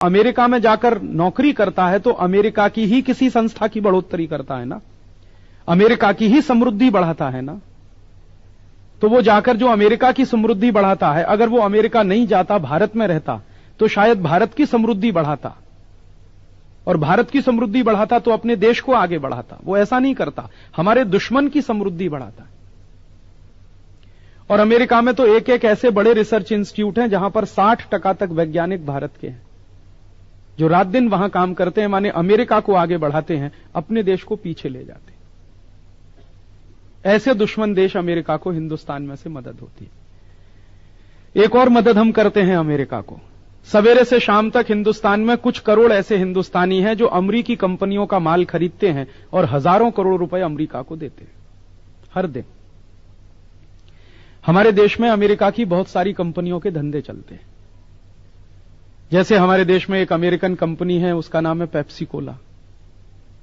America में जाकर नौकरी करता है तो अमेरिका की ही किसी संस्था की बढ़ोतरी करता है ना, अमेरिका की ही समृद्धि बढ़ाता है ना। तो वो जाकर जो अमेरिका की समृद्धि बढ़ाता है, अगर वो अमेरिका नहीं जाता, भारत में रहता, तो शायद भारत की समृद्धि बढ़ाता, और भारत की समृद्धि बढ़ाता तो अपने देश को आगे बढ़ाता। वो ऐसा नहीं करता, हमारे दुश्मन की समृद्धि बढ़ाता है। और अमेरिका में तो एक एक ऐसे बड़े रिसर्च इंस्टीट्यूट हैं जहां पर 60% तक वैज्ञानिक भारत के हैं, जो रात दिन वहां काम करते हैं, माने अमेरिका को आगे बढ़ाते हैं, अपने देश को पीछे ले जाते हैं। ऐसे दुश्मन देश अमेरिका को हिंदुस्तान में से मदद होती है। एक और मदद हम करते हैं अमेरिका को। सवेरे से शाम तक हिंदुस्तान में कुछ करोड़ ऐसे हिंदुस्तानी हैं जो अमेरिकी कंपनियों का माल खरीदते हैं और हजारों करोड़ रुपए अमेरिका को देते हैं हर दिन। हमारे देश में अमेरिका की बहुत सारी कंपनियों के धंधे चलते हैं। जैसे हमारे देश में एक अमेरिकन कंपनी है, उसका नाम है पेप्सी कोला।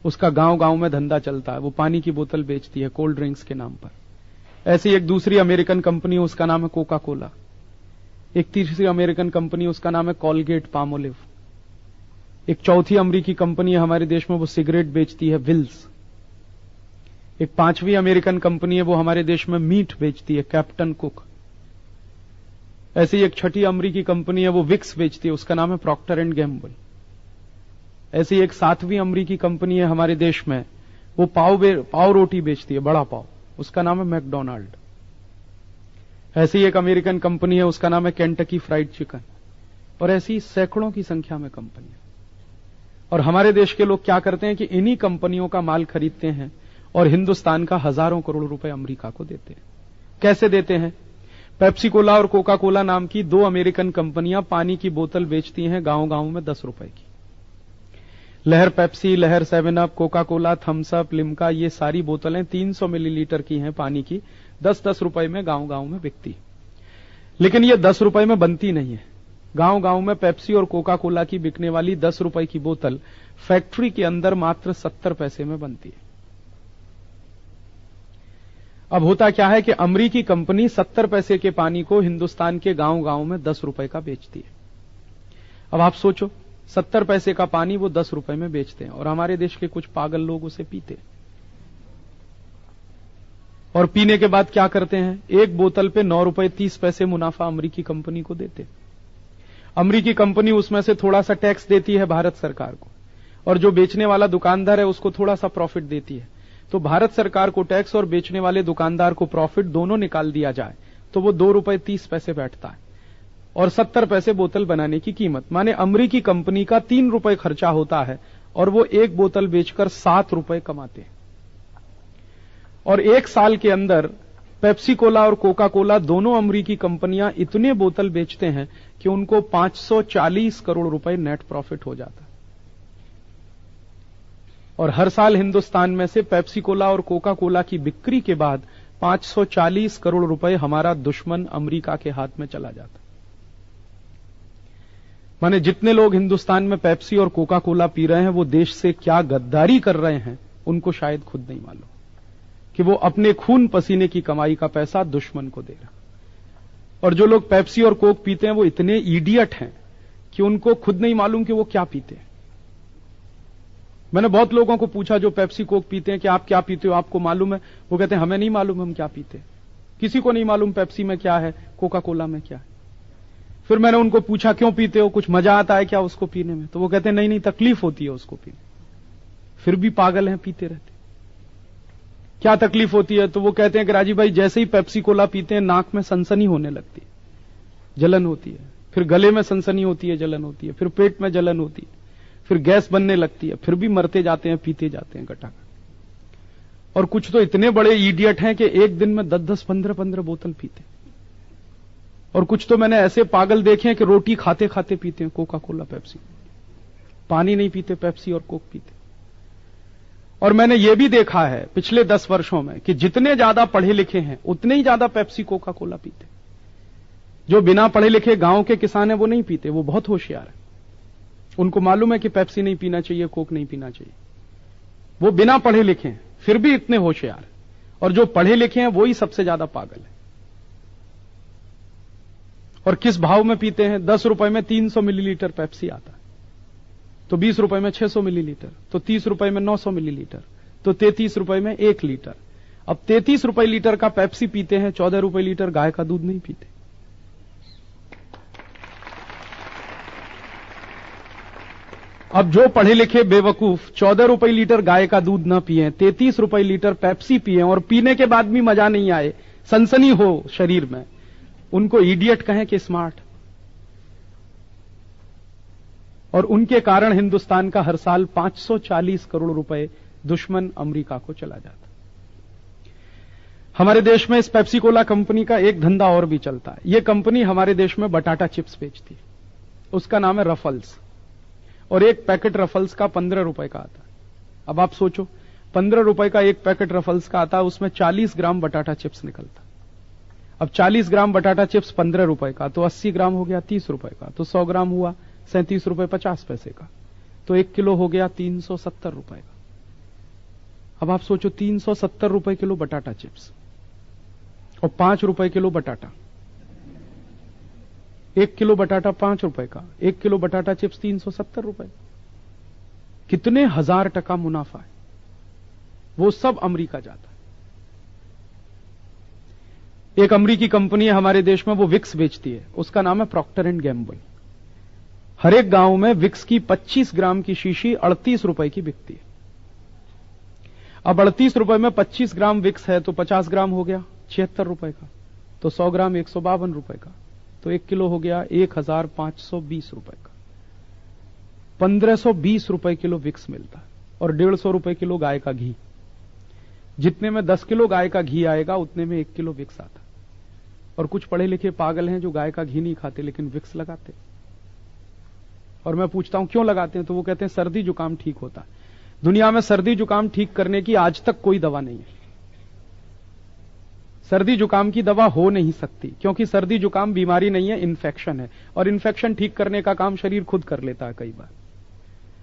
उसका गांव गांव में धंधा चलता है, वो पानी की बोतल बेचती है कोल्ड ड्रिंक्स के नाम पर। ऐसी एक दूसरी अमेरिकन कंपनी है, उसका नाम है कोका कोला। एक तीसरी अमेरिकन कंपनी, उसका नाम है कॉलगेट पामोलिव। एक चौथी अमेरिकी कंपनी है हमारे देश में, वो सिगरेट बेचती है, विल्स। एक पांचवी अमेरिकन कंपनी है, वो हमारे देश में मीट बेचती है, कैप्टन कुक। ऐसी एक छठी अमेरिकी कंपनी है, वो विक्स बेचती है, उसका नाम है प्रॉक्टर एंड गैम्बल। ऐसी एक सातवीं अमेरिकी कंपनी है हमारे देश में, वो पाव रोटी बेचती है, बड़ा पाव, उसका नाम है मैकडोनाल्ड। ऐसी एक अमेरिकन कंपनी है, उसका नाम है केंटकी फ्राइड चिकन। और ऐसी सैकड़ों की संख्या में कंपनियां। और हमारे देश के लोग क्या करते हैं कि इन्हीं कंपनियों का माल खरीदते हैं और हिंदुस्तान का हजारों करोड़ रुपए अमेरिका को देते हैं। कैसे देते हैं? पेप्सी कोला और कोका कोला नाम की दो अमेरिकन कंपनियां पानी की बोतल बेचती हैं गांव गांव में 10 रुपए की। लहर Pepsi, Lehar 7 Up, Coca Cola, Thums Up, Limca, ये सारी बोतलें 300 मिलीलीटर की हैं पानी की, 10-10 रुपए में गांव गांव में बिकती। लेकिन ये 10 रुपए में बनती नहीं है। गांव गांव में पेप्सी और कोका कोला की बिकने वाली 10 रुपए की बोतल फैक्ट्री के अंदर मात्र 70 पैसे में बनती है। अब होता क्या है कि अमेरिकी कंपनी 70 पैसे के पानी को हिंदुस्तान के गांव गांव में 10 रुपए का बेचती है। अब आप सोचो, 70 पैसे का पानी वो 10 रुपए में बेचते हैं और हमारे देश के कुछ पागल लोग उसे पीते हैं। और पीने के बाद क्या करते हैं? एक बोतल पे 9 रुपए 30 पैसे मुनाफा अमेरिकी कंपनी को देते। अमेरिकी कंपनी उसमें से थोड़ा सा टैक्स देती है भारत सरकार को, और जो बेचने वाला दुकानदार है उसको थोड़ा सा प्रॉफिट देती है। तो भारत सरकार को टैक्स और बेचने वाले दुकानदार को प्रॉफिट दोनों निकाल दिया जाए तो वो 2 रुपए 30 पैसे बैठता है और 70 पैसे बोतल बनाने की कीमत। माने अमेरिकी कंपनी का 3 रुपए खर्चा होता है और वो एक बोतल बेचकर 7 रुपए कमाते हैं। और एक साल के अंदर पेप्सी कोला और कोका कोला दोनों अमेरिकी कंपनियां इतने बोतल बेचते हैं कि उनको 540 करोड़ रुपए नेट प्रॉफिट हो जाता है। और हर साल हिंदुस्तान में से पेप्सी कोला और कोका कोला की बिक्री के बाद 540 करोड़ रुपए हमारा दुश्मन अमेरिका के हाथ में चला जाता। माने जितने लोग हिंदुस्तान में पेप्सी और कोका कोला पी रहे हैं वो देश से क्या गद्दारी कर रहे हैं उनको शायद खुद नहीं मालूम कि वो अपने खून पसीने की कमाई का पैसा दुश्मन को दे रहा। और जो लोग पेप्सी और कोक पीते हैं वो इतने इडियट हैं कि उनको खुद नहीं मालूम कि वो क्या पीते हैं। मैंने बहुत लोगों को पूछा जो पेप्सी कोक पीते हैं कि आप क्या पीते हो, आपको मालूम है? वो कहते हैं हमें नहीं मालूम हम क्या पीते हैं। किसी को नहीं मालूम पेप्सी में क्या है, कोका कोला में क्या है। फिर मैंने उनको पूछा क्यों पीते हो, कुछ मजा आता है क्या उसको पीने में? तो वो कहते हैं नहीं नहीं, तकलीफ होती है उसको पीने। फिर भी पागल हैं, पीते रहते। क्या तकलीफ होती है? तो वो कहते हैं कि राजीव भाई जैसे ही पेप्सी कोला पीते हैं नाक में सनसनी होने लगती है, जलन होती है, फिर गले में सनसनी होती है, जलन होती है, फिर पेट में जलन होती है, फिर गैस बनने लगती है, फिर भी मरते जाते हैं, पीते जाते हैं घटाकर। और कुछ तो इतने बड़े इडियट हैं कि एक दिन में 10-10, 15-15 बोतल पीते। और कुछ तो मैंने ऐसे पागल देखे हैं कि रोटी खाते खाते पीते हैं कोका कोला पेप्सी, पानी नहीं पीते, पेप्सी और कोक पीते। और मैंने यह भी देखा है पिछले 10 वर्षों में कि जितने ज्यादा पढ़े लिखे हैं उतने ही ज्यादा पेप्सी कोका कोला पीते। जो बिना पढ़े लिखे गांव के किसान हैं वो नहीं पीते, वो बहुत होशियार है। उनको मालूम है कि पेप्सी नहीं पीना चाहिए, कोक नहीं पीना चाहिए। वो बिना पढ़े लिखे हैं फिर भी इतने होशियार। और जो पढ़े लिखे हैं वो ही सबसे ज्यादा पागल है। और किस भाव में पीते हैं? 10 रुपए में 300 मिलीलीटर पेप्सी आता है। तो 20 रुपए में 600 मिलीलीटर, तो 30 रुपए में 900 मिलीलीटर, तो 33 रुपए में 1 लीटर। अब 33 रुपए लीटर का पेप्सी पीते हैं, 14 रुपए लीटर गाय का दूध नहीं पीते। अब जो पढ़े लिखे बेवकूफ 14 रुपए लीटर गाय का दूध ना पिए, 33 रुपए लीटर पेप्सी पिए और पीने के बाद भी मजा नहीं आए, सनसनी हो शरीर में, उनको इडियट कहें कि स्मार्ट। और उनके कारण हिंदुस्तान का हर साल 540 करोड़ रुपए दुश्मन अमेरिका को चला जाता। हमारे देश में इस पेप्सी कोला कंपनी का एक धंधा और भी चलता है। यह कंपनी हमारे देश में बटाटा चिप्स बेचती है, उसका नाम है रफल्स, और एक पैकेट रफल्स का 15 रुपए का आता है। अब आप सोचो, 15 रुपए का एक पैकेट रफल्स का आता है, उसमें 40 ग्राम बटाटा चिप्स निकलता। अब 40 ग्राम बटाटा चिप्स 15 रुपए का, तो 80 ग्राम हो गया 30 रुपए का, तो 100 ग्राम हुआ 37 रुपए 50 पैसे का, तो 1 किलो हो गया 370 रुपए का। अब आप सोचो 370 रुपए किलो बटाटा चिप्स और 5 रुपए किलो बटाटा, 1 किलो बटाटा 5 रुपए का, 1 किलो बटाटा चिप्स 370 रुपए, कितने हजार टका मुनाफा है। वो सब अमेरिका जाता है। एक अमेरिकी कंपनी है हमारे देश में, वो विक्स बेचती है, उसका नाम है प्रॉक्टर एंड गैम्बल। हर एक गांव में विक्स की 25 ग्राम की शीशी 38 रुपए की बिकती है। अब 38 रुपए में 25 ग्राम विक्स है, तो 50 ग्राम हो गया 76 रुपए का, तो 100 ग्राम 152 रुपए का, तो 1 किलो हो गया 1520 रुपए का। 1520 रुपए किलो विक्स मिलता है और 150 रुपए किलो गाय का घी। जितने में 10 किलो गाय का घी आएगा उतने में 1 किलो विक्स आता। और कुछ पढ़े लिखे पागल हैं जो गाय का घी नहीं खाते लेकिन विक्स लगाते। और मैं पूछता हूं क्यों लगाते हैं, तो वो कहते हैं सर्दी जुकाम ठीक होता है। दुनिया में सर्दी जुकाम ठीक करने की आज तक कोई दवा नहीं है। सर्दी जुकाम की दवा हो नहीं सकती, क्योंकि सर्दी जुकाम बीमारी नहीं है, इन्फेक्शन है, और इन्फेक्शन ठीक करने का काम शरीर खुद कर लेता है। कई बार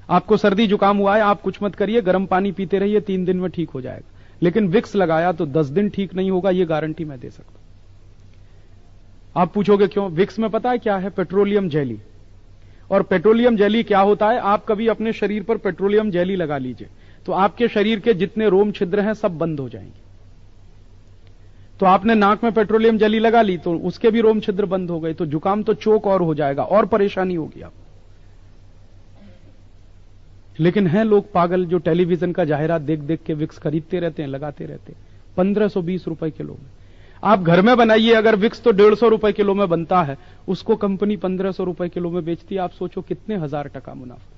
आपको सर्दी जुकाम हुआ है, आप कुछ मत करिए, गर्म पानी पीते रहिए, 3 दिन में ठीक हो जाएगा। लेकिन विक्स लगाया तो 10 दिन ठीक नहीं होगा, यह गारंटी मैं दे सकता हूं। आप पूछोगे क्यों? विक्स में पता है क्या है? Petroleum jelly. और पेट्रोलियम जेली क्या होता है? आप कभी अपने शरीर पर पेट्रोलियम जेली लगा लीजिए तो आपके शरीर के जितने रोम छिद्र हैं सब बंद हो जाएंगे। तो आपने नाक में पेट्रोलियम जेली लगा ली तो उसके भी रोम छिद्र बंद हो गए, तो जुकाम तो चोक और हो जाएगा और परेशानी होगी आपको। लेकिन हैं लोग पागल जो टेलीविजन का जाहिरात देख देख के विक्स खरीदते रहते हैं, लगाते रहते हैं। 1520 रुपए किलो में आप घर में बनाइए, अगर विक्स तो 150 रुपए किलो में बनता है, उसको कंपनी 1500 रुपए किलो में बेचती है। आप सोचो कितने हजार टका मुनाफा।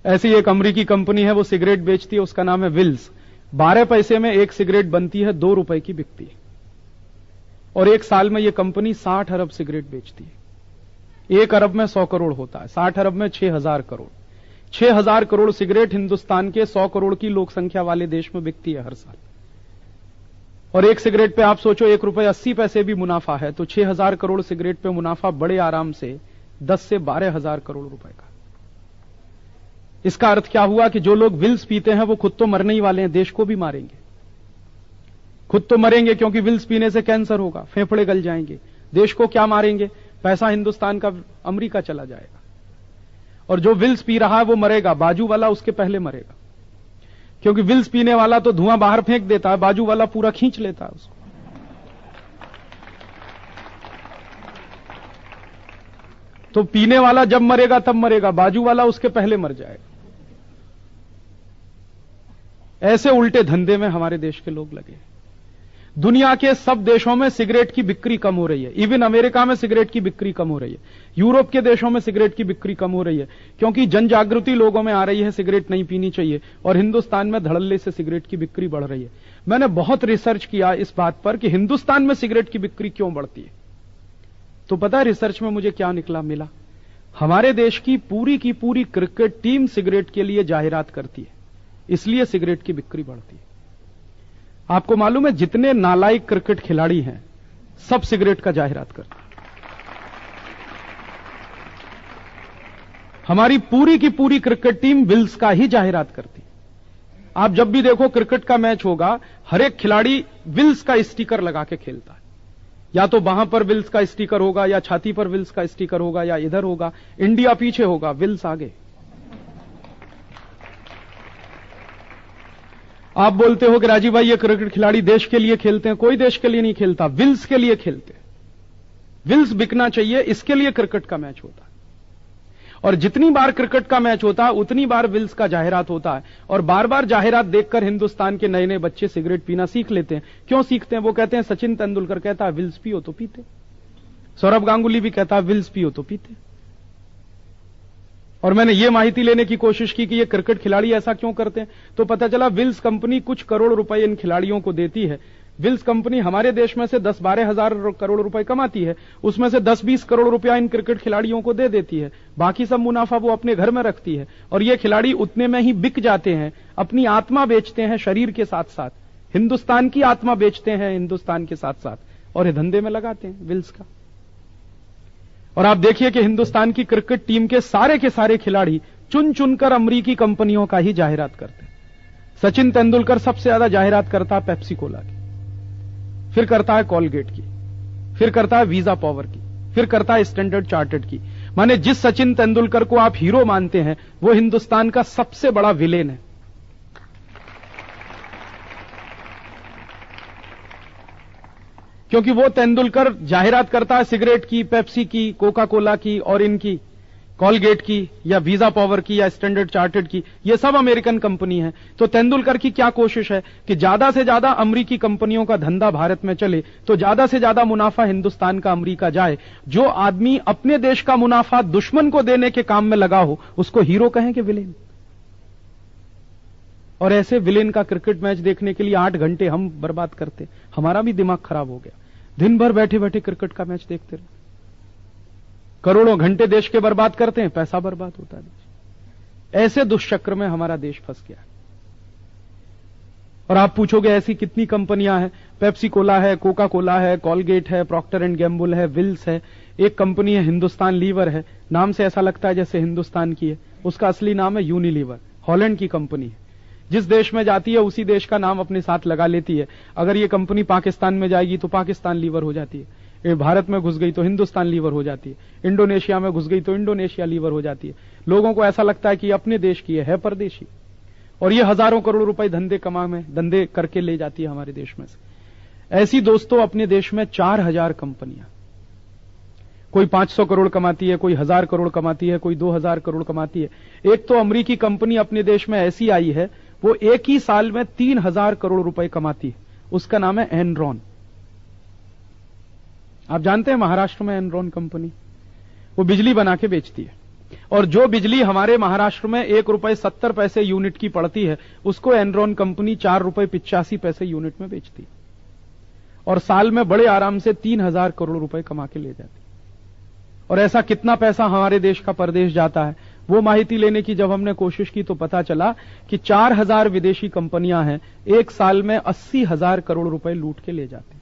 ऐसी एक अमेरिकी कंपनी है, वो सिगरेट बेचती है, उसका नाम है विल्स। 12 पैसे में एक सिगरेट बनती है, 2 रुपए की बिकती है, और एक साल में यह कंपनी 60 अरब सिगरेट बेचती है। 1 अरब में 100 करोड़ होता है, 60 अरब में 6000 करोड़। 6000 करोड़ सिगरेट हिंदुस्तान के 100 करोड़ की लोक संख्या वाले देश में बिकती है हर साल। और एक सिगरेट पे आप सोचो 1 रुपए 80 पैसे भी मुनाफा है, तो 6000 करोड़ सिगरेट पे मुनाफा बड़े आराम से 10 से 12,000 करोड़ रुपए का। इसका अर्थ क्या हुआ कि जो लोग विल्स पीते हैं वो खुद तो मरने ही वाले हैं, देश को भी मारेंगे। खुद तो मरेंगे क्योंकि विल्स पीने से कैंसर होगा, फेफड़े गल जाएंगे। देश को क्या मारेंगे? पैसा हिंदुस्तान का अमेरिका चला जाएगा। और जो विल्स पी रहा है वो मरेगा, बाजू वाला उसके पहले मरेगा, क्योंकि विल्स पीने वाला तो धुआं बाहर फेंक देता है, बाजू वाला पूरा खींच लेता है उसको। तो पीने वाला जब मरेगा तब मरेगा, बाजू वाला उसके पहले मर जाएगा। ऐसे उल्टे धंधे में हमारे देश के लोग लगे। दुनिया के सब देशों में सिगरेट की बिक्री कम हो रही है। इवन अमेरिका में सिगरेट की बिक्री कम हो रही है, यूरोप के देशों में सिगरेट की बिक्री कम हो रही है, क्योंकि जन जागृति लोगों में आ रही है सिगरेट नहीं पीनी चाहिए। और हिंदुस्तान में धड़ल्ले से सिगरेट की बिक्री बढ़ रही है। मैंने बहुत रिसर्च किया इस बात पर कि हिंदुस्तान में सिगरेट की बिक्री क्यों बढ़ती है। तो पता है रिसर्च में मुझे क्या मिला? हमारे देश की पूरी क्रिकेट टीम सिगरेट के लिए जाहिरात करती है, इसलिए सिगरेट की बिक्री बढ़ती है। आपको मालूम है जितने नालायक क्रिकेट खिलाड़ी हैं सब सिगरेट का जाहिरात करते हैं। हमारी पूरी की पूरी क्रिकेट टीम विल्स का ही जाहिरात करती है। आप जब भी देखो क्रिकेट का मैच होगा, हर एक खिलाड़ी विल्स का स्टिकर लगा के खेलता है। या तो वहां पर विल्स का स्टिकर होगा, या छाती पर विल्स का स्टिकर होगा, या इधर होगा, इंडिया पीछे होगा, विल्स आगे। आप बोलते हो कि राजीव भाई ये क्रिकेट खिलाड़ी देश के लिए खेलते हैं। कोई देश के लिए नहीं खेलता, विल्स के लिए खेलते हैं। विल्स बिकना चाहिए, इसके लिए क्रिकेट का मैच होता है। और जितनी बार क्रिकेट का मैच होता है उतनी बार विल्स का जाहिरात होता है। और बार बार जाहिरात देखकर हिंदुस्तान के नए नए बच्चे सिगरेट पीना सीख लेते हैं। क्यों सीखते हैं? वो कहते हैं सचिन तेंदुलकर कहता है विल्स पियो तो पीते, सौरभ गांगुली भी कहता है विल्स पियो तो पीते। और मैंने ये माहिती लेने की कोशिश की कि ये क्रिकेट खिलाड़ी ऐसा क्यों करते हैं, तो पता चला विल्स कंपनी कुछ करोड़ रुपए इन खिलाड़ियों को देती है। विल्स कंपनी हमारे देश में से 10-12 हजार करोड़ रुपए कमाती है, उसमें से 10-20 करोड़ रुपया इन क्रिकेट खिलाड़ियों को दे देती है। बाकी सब मुनाफा वो अपने घर में रखती है। और ये खिलाड़ी उतने में ही बिक जाते हैं, अपनी आत्मा बेचते हैं शरीर के साथ साथ, हिंदुस्तान की आत्मा बेचते हैं हिंदुस्तान के साथ साथ, और ये धंधे में लगाते हैं विल्स का। और आप देखिए कि हिंदुस्तान की क्रिकेट टीम के सारे खिलाड़ी चुन चुनकर अमरीकी कंपनियों का ही जाहिरात करते हैं। सचिन तेंदुलकर सबसे ज्यादा जाहिरात करता है पेप्सी कोला की, फिर करता है कॉलगेट की, फिर करता है वीजा पावर की, फिर करता है स्टैंडर्ड चार्टर्ड की। माने जिस सचिन तेंदुलकर को आप हीरो मानते हैं वो हिंदुस्तान का सबसे बड़ा विलेन है। क्योंकि वो तेंदुलकर जाहिरात करता है सिगरेट की, पेप्सी की, कोका कोला की और इनकी, कॉलगेट की या वीजा पावर की या स्टैंडर्ड चार्टर्ड की, ये सब अमेरिकन कंपनी है। तो तेंदुलकर की क्या कोशिश है कि ज्यादा से ज्यादा अमेरिकी कंपनियों का धंधा भारत में चले, तो ज्यादा से ज्यादा मुनाफा हिंदुस्तान का अमेरिका जाए। जो आदमी अपने देश का मुनाफा दुश्मन को देने के काम में लगा हो उसको हीरो कहें कि विलेन। और ऐसे विलेन का क्रिकेट मैच देखने के लिए 8 घंटे हम बर्बाद करते, हमारा भी दिमाग खराब हो गया। दिन भर बैठे बैठे क्रिकेट का मैच देखते रहे, करोड़ों घंटे देश के बर्बाद करते हैं, पैसा बर्बाद होता है देश। ऐसे दुष्चक्र में हमारा देश फंस गया। और आप पूछोगे ऐसी कितनी कंपनियां हैं? पेप्सी कोला है, कोका कोला है, कॉलगेट है, प्रॉक्टर एंड गैम्बल है, विल्स है। एक कंपनी है हिंदुस्तान लीवर है, नाम से ऐसा लगता है जैसे हिंदुस्तान की है, उसका असली नाम है यूनिलीवर, हॉलैंड की कंपनी है। जिस देश में जाती है उसी देश का नाम अपने साथ लगा लेती है। अगर ये कंपनी पाकिस्तान में जाएगी तो पाकिस्तान लीवर हो जाती है, ये भारत में घुस गई तो हिंदुस्तान लीवर हो जाती है, इंडोनेशिया में घुस गई तो इंडोनेशिया लीवर हो जाती है। लोगों को ऐसा लगता है कि ये अपने देश की है परदेशी, और ये हजारों करोड़ रुपए धंधे करके ले जाती है हमारे देश में से। ऐसी दोस्तों अपने देश में 4000 कंपनियां, कोई 500 करोड़ कमाती है, कोई 1000 करोड़ कमाती है, कोई 2000 करोड़ कमाती है। एक तो अमेरिकी कंपनी अपने देश में ऐसी आई है, वो एक ही साल में 3000 करोड़ रुपए कमाती है, उसका नाम है एनरॉन। आप जानते हैं महाराष्ट्र में एनरॉन कंपनी, वो बिजली बना के बेचती है, और जो बिजली हमारे महाराष्ट्र में ₹1.70 यूनिट की पड़ती है, उसको एनरॉन कंपनी ₹4.85 यूनिट में बेचती है, और साल में बड़े आराम से 3000 करोड़ रुपए कमा के ले जाती है। और ऐसा कितना पैसा हमारे देश का परदेश जाता है, वो माहिती लेने की जब हमने कोशिश की तो पता चला कि 4000 विदेशी कंपनियां हैं, एक साल में 80,000 करोड़ रुपए लूट के ले जाते हैं।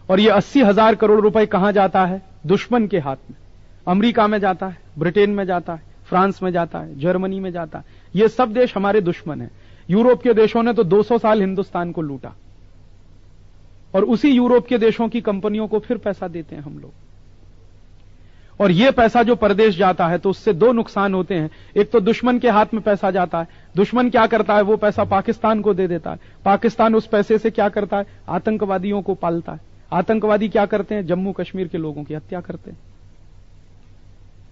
और ये 80,000 करोड़ रुपए कहां जाता है? दुश्मन के हाथ में। अमेरिका में जाता है, ब्रिटेन में जाता है, फ्रांस में जाता है, जर्मनी में जाता है। ये सब देश हमारे दुश्मन हैं। यूरोप के देशों ने तो 200 साल हिंदुस्तान को लूटा, और उसी यूरोप के देशों की कंपनियों को फिर पैसा देते हैं हम लोग। और ये पैसा जो परदेश जाता है तो उससे 2 नुकसान होते हैं। एक तो दुश्मन के हाथ में पैसा जाता है, दुश्मन क्या करता है, वो पैसा पाकिस्तान को दे देता है। पाकिस्तान उस पैसे से क्या करता है? आतंकवादियों को पालता है। आतंकवादी क्या करते हैं? जम्मू कश्मीर के लोगों की हत्या करते हैं।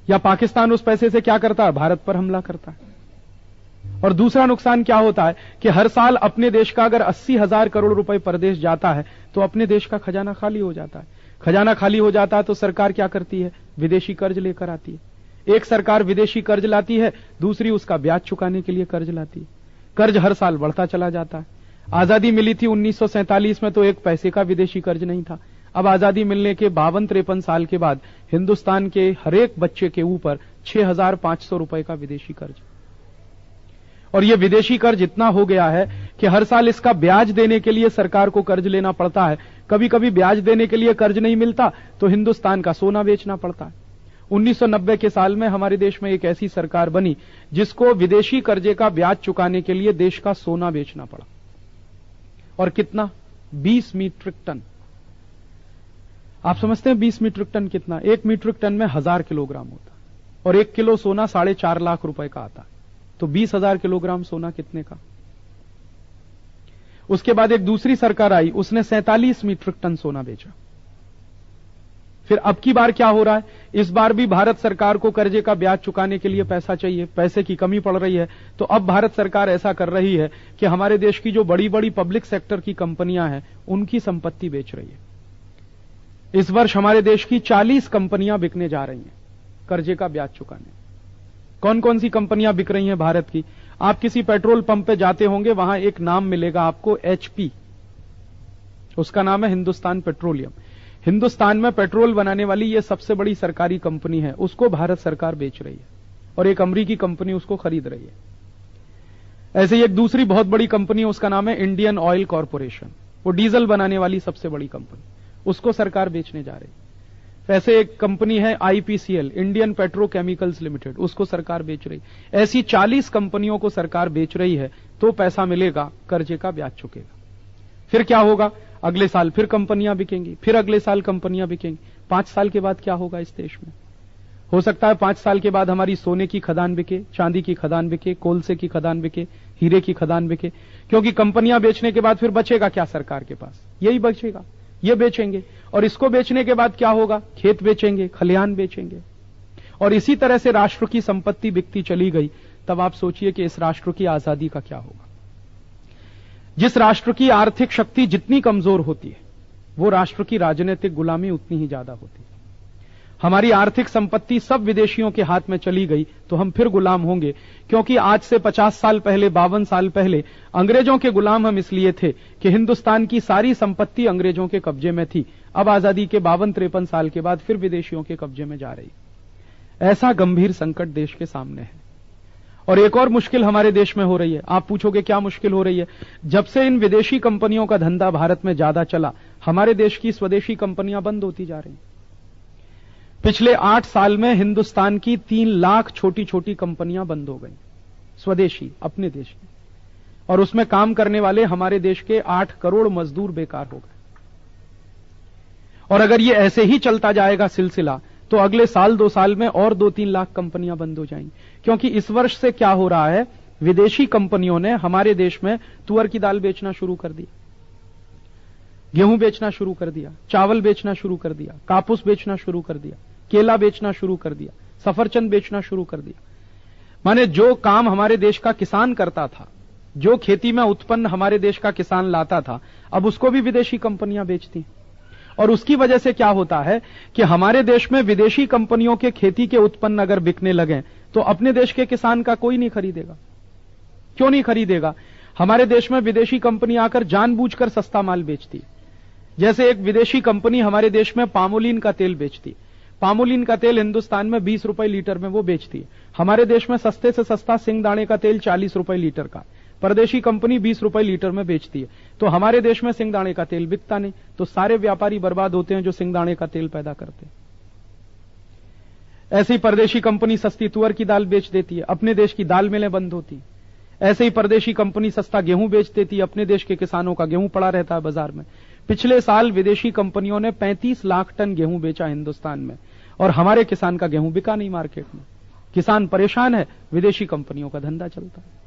या पाकिस्तान उस पैसे से क्या करता है? भारत पर हमला करता है। और दूसरा नुकसान क्या होता है कि हर साल अपने देश का अगर 80,000 करोड़ रुपए परदेश जाता है तो अपने देश का खजाना खाली हो जाता है। खजाना खाली हो जाता है तो सरकार क्या करती है? विदेशी कर्ज लेकर आती है। एक सरकार विदेशी कर्ज लाती है, दूसरी उसका ब्याज चुकाने के लिए कर्ज लाती है। कर्ज हर साल बढ़ता चला जाता है। आजादी मिली थी 1947 में तो एक पैसे का विदेशी कर्ज नहीं था। अब आजादी मिलने के 52-53 साल के बाद हिंदुस्तान के हर एक बच्चे के ऊपर 6500 रुपए का विदेशी कर्ज। और यह विदेशी कर्ज इतना हो गया है कि हर साल इसका ब्याज देने के लिए सरकार को कर्ज लेना पड़ता है। कभी कभी ब्याज देने के लिए कर्ज नहीं मिलता तो हिंदुस्तान का सोना बेचना पड़ता है। 1990 के साल में हमारे देश में एक ऐसी सरकार बनी जिसको विदेशी कर्जे का ब्याज चुकाने के लिए देश का सोना बेचना पड़ा। और कितना? 20 मीट्रिक टन आप समझते हैं 20 मीट्रिक टन कितना? 1 मीट्रिक टन में 1000 किलोग्राम होता है और 1 किलो सोना 4.5 लाख रुपए का आता है। तो 20,000 किलोग्राम सोना कितने का? उसके बाद एक दूसरी सरकार आई, उसने 47 मीट्रिक टन सोना बेचा। फिर अब की बार क्या हो रहा है? इस बार भी भारत सरकार को कर्जे का ब्याज चुकाने के लिए पैसा चाहिए, पैसे की कमी पड़ रही है। तो अब भारत सरकार ऐसा कर रही है कि हमारे देश की जो बड़ी बड़ी पब्लिक सेक्टर की कंपनियां हैं उनकी संपत्ति बेच रही है। इस वर्ष हमारे देश की 40 कंपनियां बिकने जा रही हैं कर्जे का ब्याज चुकाने। कौन कौन सी कंपनियां बिक रही हैं भारत की? आप किसी पेट्रोल पंप पे जाते होंगे, वहां एक नाम मिलेगा आपको, HP। उसका नाम है हिंदुस्तान पेट्रोलियम। हिंदुस्तान में पेट्रोल बनाने वाली ये सबसे बड़ी सरकारी कंपनी है, उसको भारत सरकार बेच रही है और एक अमेरिकी कंपनी उसको खरीद रही है। ऐसे ही एक दूसरी बहुत बड़ी कंपनी है, उसका नाम है इंडियन ऑयल कॉर्पोरेशन। वो डीजल बनाने वाली सबसे बड़ी कंपनी, उसको सरकार बेचने जा रही है। ऐसे एक कंपनी है IPCL, इंडियन पेट्रोकेमिकल्स लिमिटेड, उसको सरकार बेच रही। ऐसी 40 कंपनियों को सरकार बेच रही है, तो पैसा मिलेगा, कर्जे का ब्याज चुकेगा। फिर क्या होगा? अगले साल फिर कंपनियां बिकेंगी, फिर अगले साल कंपनियां बिकेंगी। 5 साल के बाद क्या होगा इस देश में? हो सकता है 5 साल के बाद हमारी सोने की खदान बिके, चांदी की खदान बिके, कोलसे की खदान बिके, हीरे की खदान बिके। क्योंकि कंपनियां बेचने के बाद फिर बचेगा क्या सरकार के पास? यही बचेगा, ये बेचेंगे। और इसको बेचने के बाद क्या होगा? खेत बेचेंगे, खलिहान बेचेंगे। और इसी तरह से राष्ट्र की संपत्ति बिकती चली गई। तब आप सोचिए कि इस राष्ट्र की आजादी का क्या होगा। जिस राष्ट्र की आर्थिक शक्ति जितनी कमजोर होती है, वो राष्ट्र की राजनीतिक गुलामी उतनी ही ज्यादा होती है। हमारी आर्थिक संपत्ति सब विदेशियों के हाथ में चली गई तो हम फिर गुलाम होंगे। क्योंकि आज से 50 साल पहले, 52 साल पहले अंग्रेजों के गुलाम हम इसलिए थे कि हिंदुस्तान की सारी संपत्ति अंग्रेजों के कब्जे में थी। अब आजादी के 52-53 साल के बाद फिर विदेशियों के कब्जे में जा रही। ऐसा गंभीर संकट देश के सामने है। और एक और मुश्किल हमारे देश में हो रही है। आप पूछोगे क्या मुश्किल हो रही है? जब से इन विदेशी कंपनियों का धंधा भारत में ज्यादा चला, हमारे देश की स्वदेशी कंपनियां बंद होती जा रही। पिछले 8 साल में हिंदुस्तान की 3 लाख छोटी छोटी कंपनियां बंद हो गई, स्वदेशी, अपने देश की। और उसमें काम करने वाले हमारे देश के 8 करोड़ मजदूर बेकार हो गए। और अगर ये ऐसे ही चलता जाएगा सिलसिला, तो अगले साल 2 साल में और 2-3 लाख कंपनियां बंद हो जाएंगी। क्योंकि इस वर्ष से क्या हो रहा है, विदेशी कंपनियों ने हमारे देश में तुअर की दाल बेचना शुरू कर दिया, गेहूं बेचना शुरू कर दिया, चावल बेचना शुरू कर दिया, कापूस बेचना शुरू कर दिया, केला बेचना शुरू कर दिया, सफरचंद बेचना शुरू कर दिया। माने जो काम हमारे देश का किसान करता था, जो खेती में उत्पन्न हमारे देश का किसान लाता था, अब उसको भी विदेशी कंपनियां बेचती। और उसकी वजह से क्या होता है कि हमारे देश में विदेशी कंपनियों के खेती के उत्पन्न अगर बिकने लगे तो अपने देश के किसान का कोई नहीं खरीदेगा। क्यों नहीं खरीदेगा? हमारे देश में विदेशी कंपनी आकर जानबूझकर सस्ता माल बेचती। जैसे एक विदेशी कंपनी हमारे देश में पामोलिन का तेल बेचती। पामोलिन का तेल हिंदुस्तान में 20 रुपए लीटर में वो बेचती है। हमारे देश में सस्ते से सस्ता सिंगदाणे का तेल 40 रुपए लीटर का, परदेशी कंपनी 20 रुपए लीटर में बेचती है। तो हमारे देश में सिंगदाणे का तेल बिकता नहीं, तो सारे व्यापारी बर्बाद होते हैं जो सिंगदाणे का तेल पैदा करते हैं। ऐसे ही परदेशी कंपनी सस्ती तुअर की दाल बेच देती है, अपने देश की दाल मिलें बंद होती। ऐसे ही परदेशी कंपनी सस्ता गेहूं बेच देती है, अपने देश के किसानों का गेहूं पड़ा रहता है बाजार में। पिछले साल विदेशी कंपनियों ने 35 लाख टन गेहूं बेचा हिंदुस्तान में, और हमारे किसान का गेहूं बिका नहीं मार्केट में। किसान परेशान है, विदेशी कंपनियों का धंधा चलता है।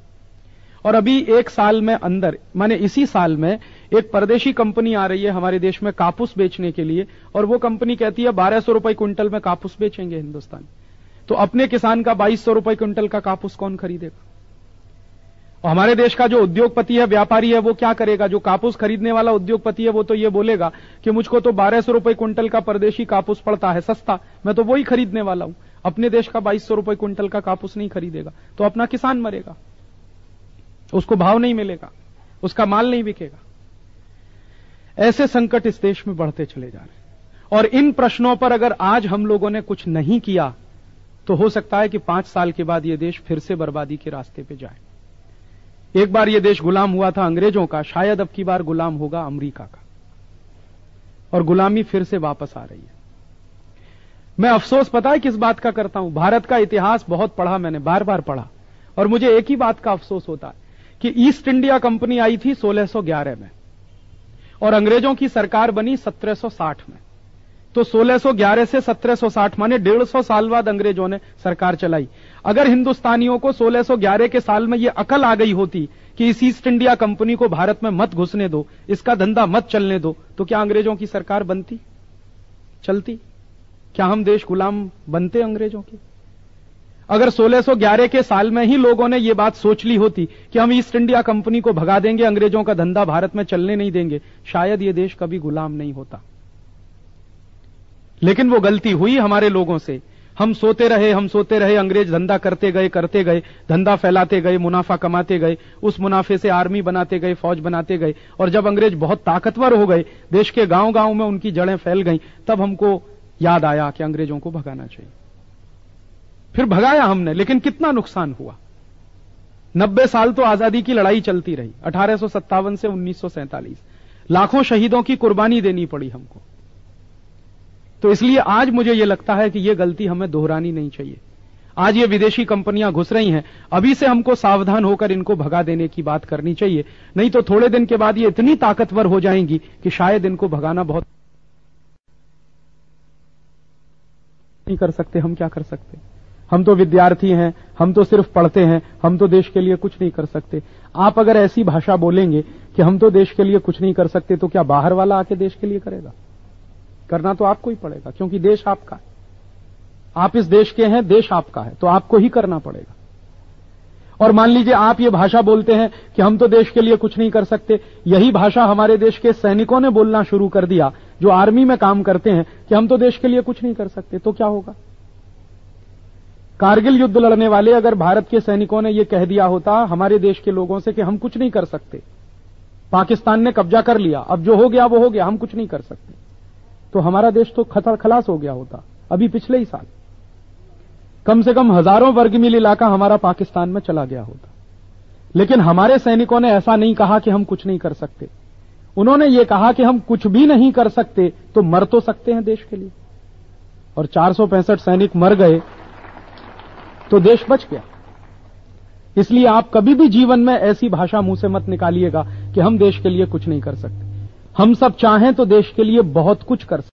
और अभी 1 साल में अंदर, माने इसी साल में एक परदेशी कंपनी आ रही है हमारे देश में कापूस बेचने के लिए, और वो कंपनी कहती है 1200 रुपए क्विंटल में कापूस बेचेंगे हिंदुस्तान। तो अपने किसान का 2200 रुपए क्विंटल का कापूस कौन खरीदेगा? और हमारे देश का जो उद्योगपति है, व्यापारी है, वो क्या करेगा? जो कापूस खरीदने वाला उद्योगपति है वो तो ये बोलेगा कि मुझको तो 1200 रुपए क्विंटल का परदेशी कापूस पड़ता है सस्ता, मैं तो वही खरीदने वाला हूं। अपने देश का 2200 रुपए क्विंटल का कापूस नहीं खरीदेगा तो अपना किसान मरेगा, उसको भाव नहीं मिलेगा, उसका माल नहीं बिकेगा। ऐसे संकट इस देश में बढ़ते चले जा रहे हैं। और इन प्रश्नों पर अगर आज हम लोगों ने कुछ नहीं किया तो हो सकता है कि 5 साल के बाद यह देश फिर से बर्बादी के रास्ते पे जाए। एक बार यह देश गुलाम हुआ था अंग्रेजों का, शायद अब की बार गुलाम होगा अमेरिका का, और गुलामी फिर से वापस आ रही है। मैं अफसोस पता है किस बात का करता हूं? भारत का इतिहास बहुत पढ़ा मैंने, बार बार पढ़ा, और मुझे एक ही बात का अफसोस होता है कि ईस्ट इंडिया कंपनी आई थी 1611 में और अंग्रेजों की सरकार बनी 1760 में। तो 1611 से 1760 माने 150 साल बाद अंग्रेजों ने सरकार चलाई। अगर हिंदुस्तानियों को 1611 के साल में यह अकल आ गई होती कि इस ईस्ट इंडिया कंपनी को भारत में मत घुसने दो, इसका धंधा मत चलने दो, तो क्या अंग्रेजों की सरकार बनती, चलती? क्या हम देश गुलाम बनते अंग्रेजों की? अगर 1611 के साल में ही लोगों ने यह बात सोच ली होती कि हम ईस्ट इंडिया कंपनी को भगा देंगे, अंग्रेजों का धंधा भारत में चलने नहीं देंगे, शायद यह देश कभी गुलाम नहीं होता। लेकिन वो गलती हुई हमारे लोगों से। हम सोते रहे, अंग्रेज धंधा करते गए, धंधा फैलाते गए, मुनाफा कमाते गए, उस मुनाफे से आर्मी बनाते गए, फौज बनाते गए, और जब अंग्रेज बहुत ताकतवर हो गए, देश के गांव-गांव में उनकी जड़ें फैल गईं, तब हमको याद आया कि अंग्रेजों को भगाना चाहिए। फिर भगाया हमने, लेकिन कितना नुकसान हुआ। 90 साल तो आजादी की लड़ाई चलती रही, 1857 से 1947, लाखों शहीदों की कुर्बानी देनी पड़ी हमको। तो इसलिए आज मुझे यह लगता है कि यह गलती हमें दोहरानी नहीं चाहिए। आज ये विदेशी कंपनियां घुस रही हैं, अभी से हमको सावधान होकर इनको भगा देने की बात करनी चाहिए, नहीं तो थोड़े दिन के बाद ये इतनी ताकतवर हो जाएंगी कि शायद इनको भगाना बहुत नहीं कर सकते। हम क्या कर सकते? हम तो विद्यार्थी हैं, हम तो सिर्फ पढ़ते हैं, हम तो देश के लिए कुछ नहीं कर सकते। आप अगर ऐसी भाषा बोलेंगे कि हम तो देश के लिए कुछ नहीं कर सकते, तो क्या बाहर वाला आके देश के लिए करेगा? करना तो आपको ही पड़ेगा, क्योंकि देश आपका है। आप इस देश के हैं, देश आपका है, तो आपको ही करना पड़ेगा। और मान लीजिए आप ये भाषा बोलते हैं कि हम तो देश के लिए कुछ नहीं कर सकते, यही भाषा हमारे देश के सैनिकों ने बोलना शुरू कर दिया जो आर्मी में काम करते हैं कि हम तो देश के लिए कुछ नहीं कर सकते, तो क्या होगा? कारगिल युद्ध लड़ने वाले अगर भारत के सैनिकों ने यह कह दिया होता हमारे देश के लोगों से कि हम कुछ नहीं कर सकते, पाकिस्तान ने कब्जा कर लिया, अब जो हो गया वो हो गया, हम कुछ नहीं कर सकते, तो हमारा देश तो खलास हो गया होता अभी पिछले ही साल। कम से कम हजारों वर्ग मील इलाका हमारा पाकिस्तान में चला गया होता। लेकिन हमारे सैनिकों ने ऐसा नहीं कहा कि हम कुछ नहीं कर सकते, उन्होंने ये कहा कि हम कुछ भी नहीं कर सकते तो मर तो सकते हैं देश के लिए। और 465 सैनिक मर गए तो देश बच गया। इसलिए आप कभी भी जीवन में ऐसी भाषा मुंह से मत निकालिएगा कि हम देश के लिए कुछ नहीं कर सकते। हम सब चाहें तो देश के लिए बहुत कुछ कर सकते।